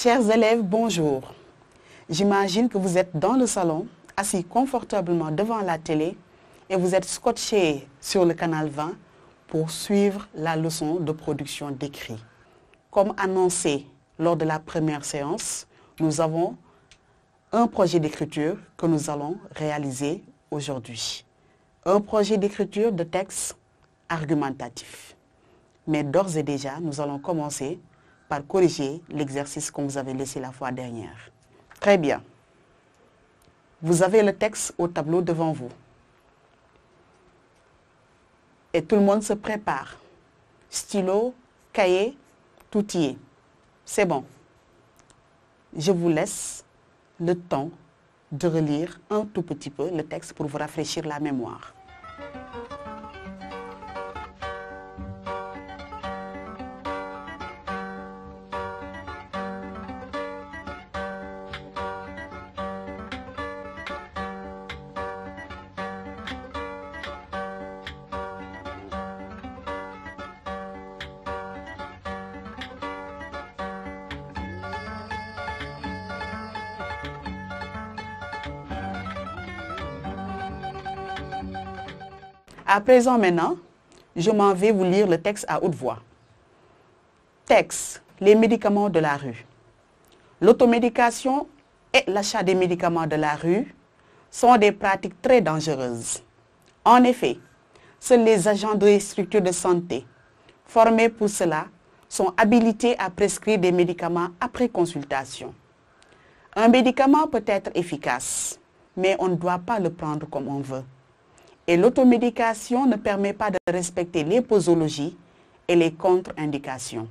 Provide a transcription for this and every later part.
Chers élèves, bonjour. J'imagine que vous êtes dans le salon, assis confortablement devant la télé et vous êtes scotchés sur le canal 20 pour suivre la leçon de production d'écrit. Comme annoncé lors de la première séance, nous avons un projet d'écriture que nous allons réaliser aujourd'hui. Un projet d'écriture de texte argumentatif. Mais d'ores et déjà, nous allons commencer par corriger l'exercice qu'on vous avait laissé la fois dernière. Très bien. Vous avez le texte au tableau devant vous. Et tout le monde se prépare. Stylo, cahier, tout y est. C'est bon. Je vous laisse le temps de relire un tout petit peu le texte pour vous rafraîchir la mémoire. À présent maintenant, je m'en vais vous lire le texte à haute voix. Texte, les médicaments de la rue. L'automédication et l'achat des médicaments de la rue sont des pratiques très dangereuses. En effet, seuls les agents des structures de santé formés pour cela sont habilités à prescrire des médicaments après consultation. Un médicament peut être efficace, mais on ne doit pas le prendre comme on veut. Et l'automédication ne permet pas de respecter les posologies et les contre-indications.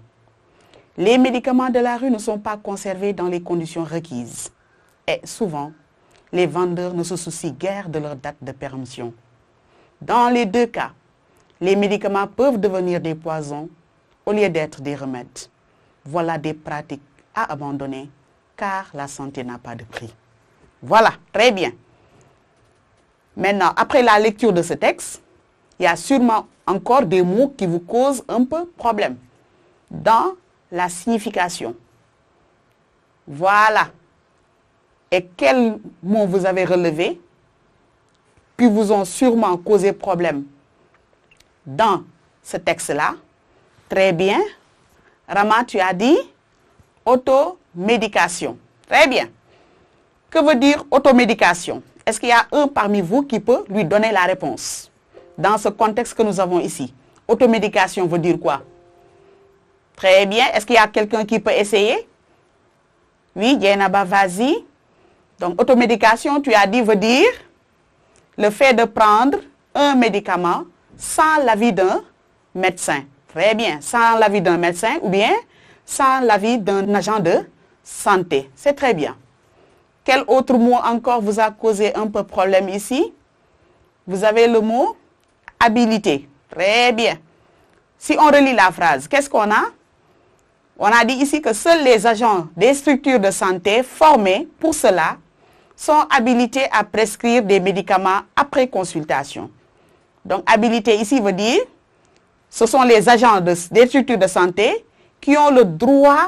Les médicaments de la rue ne sont pas conservés dans les conditions requises. Et souvent, les vendeurs ne se soucient guère de leur date de péremption. Dans les deux cas, les médicaments peuvent devenir des poisons au lieu d'être des remèdes. Voilà des pratiques à abandonner car la santé n'a pas de prix. Voilà, très bien. Maintenant, après la lecture de ce texte, il y a sûrement encore des mots qui vous causent un peu problème dans la signification. Voilà. Et quels mots vous avez relevés qui vous ont sûrement causé problème dans ce texte-là? Très bien. Rama, tu as dit automédication. Très bien. Que veut dire automédication? Est-ce qu'il y a un parmi vous qui peut lui donner la réponse? Dans ce contexte que nous avons ici, automédication veut dire quoi? Très bien. Est-ce qu'il y a quelqu'un qui peut essayer? Oui, Dienaba, vas-y. Donc, automédication, tu as dit, veut dire le fait de prendre un médicament sans l'avis d'un médecin. Très bien. Sans l'avis d'un médecin ou bien sans l'avis d'un agent de santé. C'est très bien. Quel autre mot encore vous a causé un peu problème ici? Vous avez le mot habilité. Très bien. Si on relit la phrase, qu'est-ce qu'on a? On a dit ici que seuls les agents des structures de santé formés pour cela sont habilités à prescrire des médicaments après consultation. Donc, habilité ici veut dire ce sont les agents des structures de santé qui ont le droit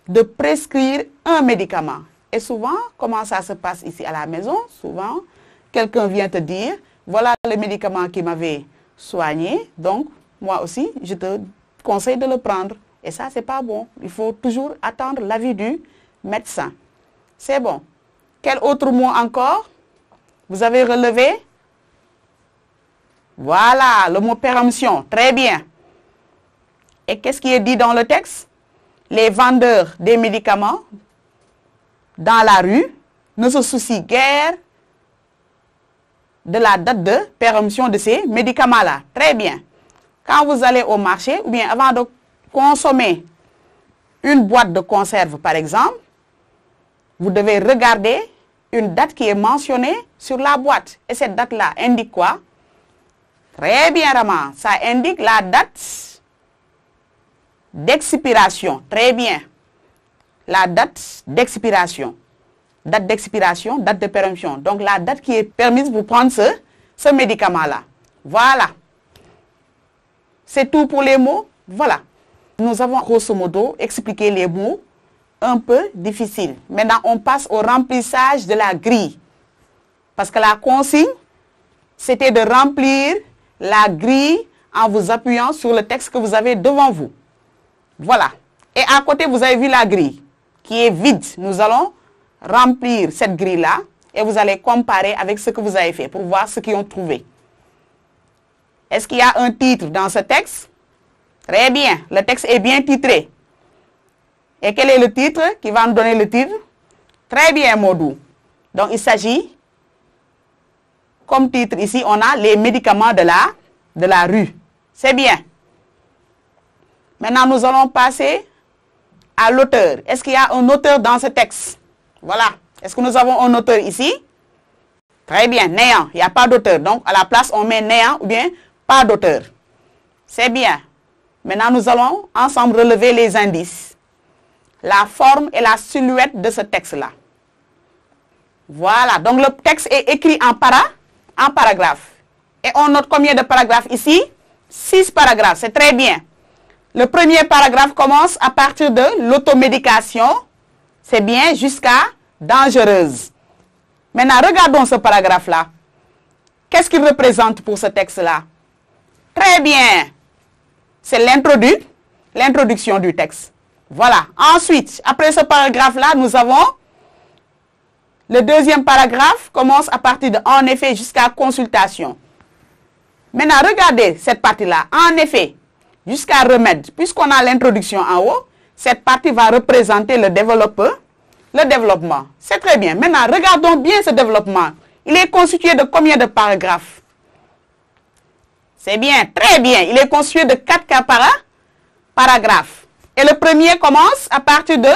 de prescrire un médicament. Et souvent, comment ça se passe ici à la maison? Souvent, quelqu'un vient te dire, voilà le médicament qui m'avait soigné, donc moi aussi, je te conseille de le prendre. Et ça, c'est pas bon. Il faut toujours attendre l'avis du médecin. C'est bon. Quel autre mot encore vous avez relevé? Voilà, le mot péremption. Très bien. Et qu'est-ce qui est dit dans le texte? Les vendeurs des médicaments dans la rue ne se soucient guère de la date de péremption de ces médicaments-là. Très bien. Quand vous allez au marché, ou bien avant de consommer une boîte de conserve, par exemple, vous devez regarder une date qui est mentionnée sur la boîte. Et cette date-là indique quoi? Très bien, Rama. Ça indique la date d'expiration. Très bien. La date d'expiration. Date d'expiration, date de péremption. Donc, la date qui est permise pour prendre ce médicament-là. Voilà. C'est tout pour les mots. Voilà. Nous avons grosso modo expliqué les mots un peu difficile. Maintenant, on passe au remplissage de la grille. Parce que la consigne, c'était de remplir la grille en vous appuyant sur le texte que vous avez devant vous. Voilà. Et à côté, vous avez vu la grille qui est vide. Nous allons remplir cette grille-là et vous allez comparer avec ce que vous avez fait pour voir ce qu'ils ont trouvé. Est-ce qu'il y a un titre dans ce texte? Très bien. Le texte est bien titré. Et quel est le titre qui va nous donner le titre? Très bien, Modou. Donc, il s'agit, comme titre ici, on a les médicaments de la rue. C'est bien. Maintenant, nous allons passer à l'auteur. Est-ce qu'il y a un auteur dans ce texte? Voilà. Est-ce que nous avons un auteur ici? Très bien, néant. Il n'y a pas d'auteur. Donc, à la place, on met néant ou bien pas d'auteur. C'est bien. Maintenant, nous allons ensemble relever les indices. La forme et la silhouette de ce texte-là. Voilà. Donc, le texte est écrit en paragraphe. Et on note combien de paragraphes ici? 6 paragraphes. C'est très bien. Le premier paragraphe commence à partir de l'automédication. C'est bien, jusqu'à dangereuse. Maintenant, regardons ce paragraphe-là. Qu'est-ce qu'il représente pour ce texte-là? Très bien. C'est l'introduction du texte. Voilà. Ensuite, après ce paragraphe-là, nous avons le deuxième paragraphe commence à partir de en effet jusqu'à consultation. Maintenant, regardez cette partie-là. En effet, jusqu'à remède. Puisqu'on a l'introduction en haut, cette partie va représenter le développement. C'est très bien. Maintenant, regardons bien ce développement. Il est constitué de combien de paragraphes? C'est bien, très bien. Il est constitué de 4 paragraphes. Et le premier commence à partir de...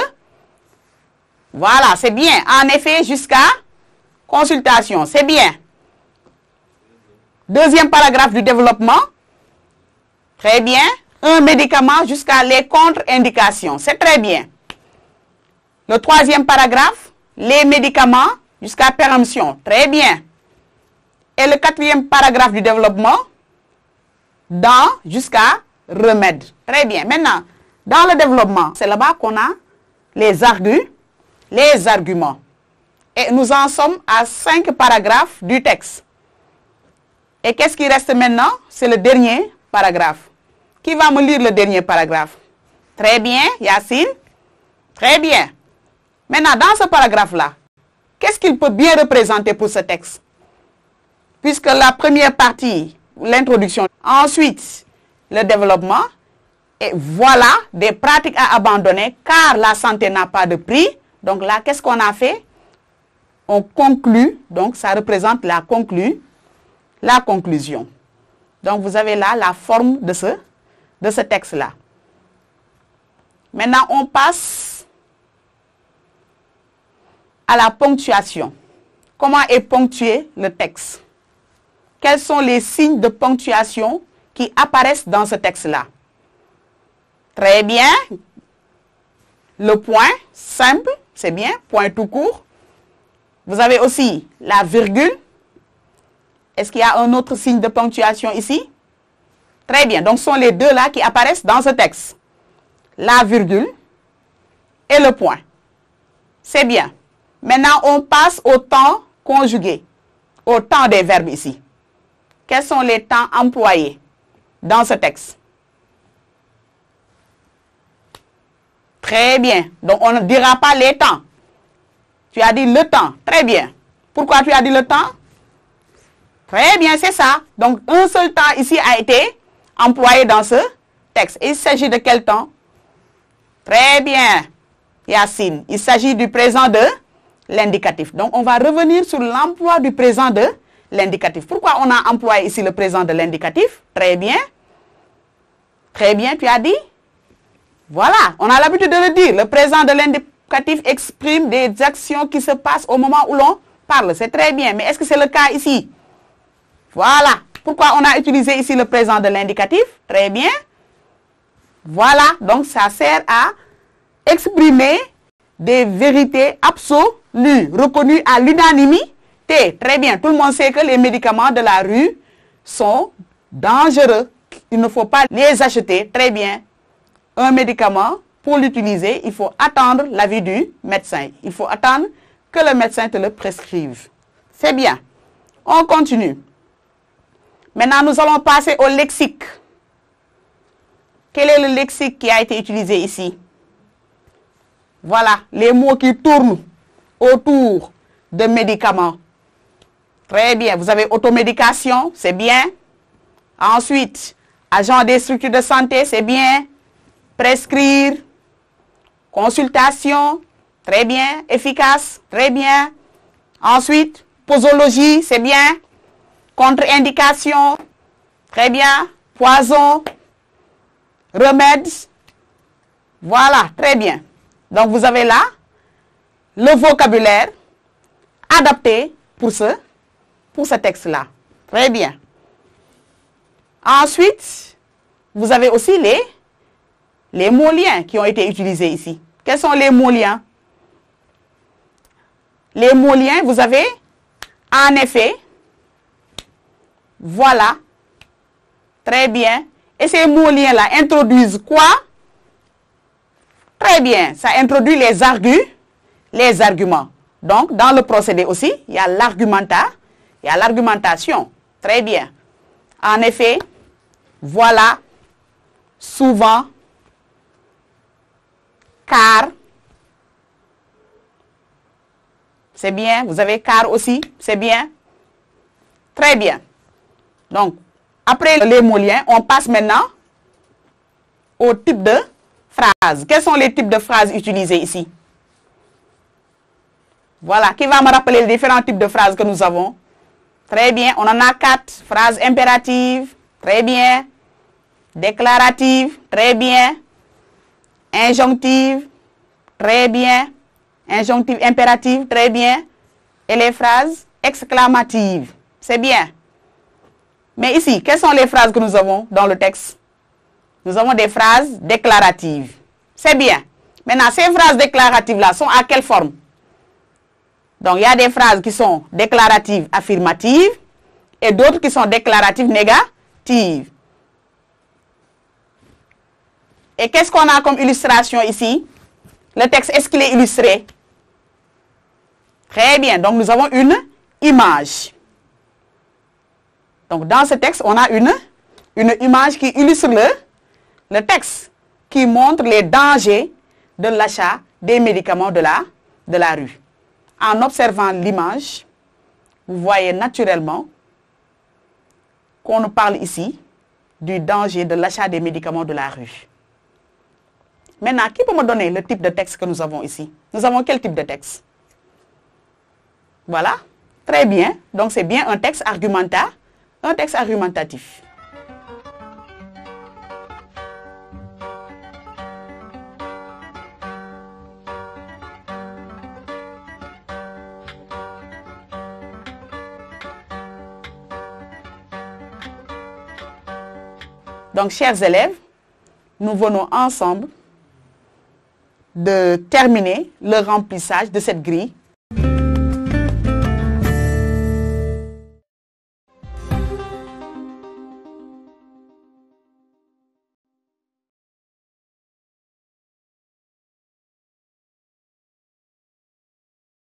Voilà, c'est bien. En effet, jusqu'à consultation. C'est bien. Deuxième paragraphe du développement. Très bien. Un médicament jusqu'à les contre-indications. C'est très bien. Le troisième paragraphe, les médicaments jusqu'à péremption. Très bien. Et le quatrième paragraphe du développement, dans jusqu'à remède. Très bien. Maintenant, dans le développement, c'est là-bas qu'on a les arguments. Et nous en sommes à 5 paragraphes du texte. Et qu'est-ce qui reste maintenant? C'est le dernier paragraphe. Qui va me lire le dernier paragraphe? Très bien, Yacine. Très bien. Maintenant, dans ce paragraphe-là, qu'est-ce qu'il peut bien représenter pour ce texte? Puisque la première partie, l'introduction, ensuite le développement, et voilà des pratiques à abandonner car la santé n'a pas de prix. Donc là, qu'est-ce qu'on a fait? On conclut, donc ça représente la conclusion. Donc vous avez là la forme de ce texte-là. Maintenant, on passe à la ponctuation. Comment est ponctué le texte? Quels sont les signes de ponctuation qui apparaissent dans ce texte-là? Très bien. Le point, simple, c'est bien, point tout court. Vous avez aussi la virgule. Est-ce qu'il y a un autre signe de ponctuation ici? Très bien. Donc, ce sont les deux là qui apparaissent dans ce texte. La virgule et le point. C'est bien. Maintenant, on passe au temps conjugué, au temps des verbes ici. Quels sont les temps employés dans ce texte? Très bien. Donc, on ne dira pas les temps. Tu as dit le temps. Très bien. Pourquoi tu as dit le temps? Très bien, c'est ça. Donc, un seul temps ici a été employé dans ce texte. Il s'agit de quel temps? Très bien, Yacine. Il s'agit du présent de l'indicatif. Donc, on va revenir sur l'emploi du présent de l'indicatif. Pourquoi on a employé ici le présent de l'indicatif? Très bien. Très bien, tu as dit? Voilà, on a l'habitude de le dire. Le présent de l'indicatif exprime des actions qui se passent au moment où l'on parle. C'est très bien. Mais est-ce que c'est le cas ici? Voilà. Pourquoi on a utilisé ici le présent de l'indicatif? Très bien. Voilà. Donc, ça sert à exprimer des vérités absolues, reconnues à l'unanimité. Très bien. Tout le monde sait que les médicaments de la rue sont dangereux. Il ne faut pas les acheter. Très bien. Un médicament pour l'utiliser, il faut attendre l'avis du médecin. Il faut attendre que le médecin te le prescrive. C'est bien. On continue. Maintenant, nous allons passer au lexique. Quel est le lexique qui a été utilisé ici? Voilà, les mots qui tournent autour de médicaments. Très bien. Vous avez automédication, c'est bien. Ensuite, agent des structures de santé, c'est bien. Prescrire, consultation, très bien. Efficace, très bien. Ensuite, posologie, c'est bien. Contre-indication, très bien. Poison, remède, voilà, très bien. Donc, vous avez là le vocabulaire adapté pour ce texte-là. Très bien. Ensuite, vous avez aussi les mots liens qui ont été utilisés ici. Quels sont les mots liens? Les mots liens, vous avez en effet, voilà, très bien. Et ces mots liens-là introduisent quoi? Très bien, ça introduit les arguments. Donc, dans le procédé aussi, il y a l'argumentation. Très bien. En effet, voilà, souvent, car, c'est bien. Vous avez car aussi, c'est bien. Très bien. Donc, après les mots liens, on passe maintenant au type de phrase. Quels sont les types de phrases utilisées ici? Voilà, qui va me rappeler les différents types de phrases que nous avons? Très bien, on en a 4. Phrases impératives, très bien. Déclaratives, très bien. Injonctives, très bien. Injonctives impératives, très bien. Et les phrases exclamatives, c'est bien. Mais ici, quelles sont les phrases que nous avons dans le texte? Nous avons des phrases déclaratives. C'est bien. Maintenant, ces phrases déclaratives-là sont à quelle forme? Donc, il y a des phrases qui sont déclaratives affirmatives et d'autres qui sont déclaratives négatives. Et qu'est-ce qu'on a comme illustration ici? Le texte, est-ce qu'il est illustré? Très bien. Donc, nous avons une image. Donc, dans ce texte, on a une image qui illustre le texte, qui montre les dangers de l'achat des médicaments de la rue. En observant l'image, vous voyez naturellement qu'on nous parle ici du danger de l'achat des médicaments de la rue. Maintenant, qui peut me donner le type de texte que nous avons ici? Nous avons quel type de texte? Voilà, très bien. Donc, c'est bien un texte argumentatif. Donc, chers élèves, nous venons ensemble de terminer le remplissage de cette grille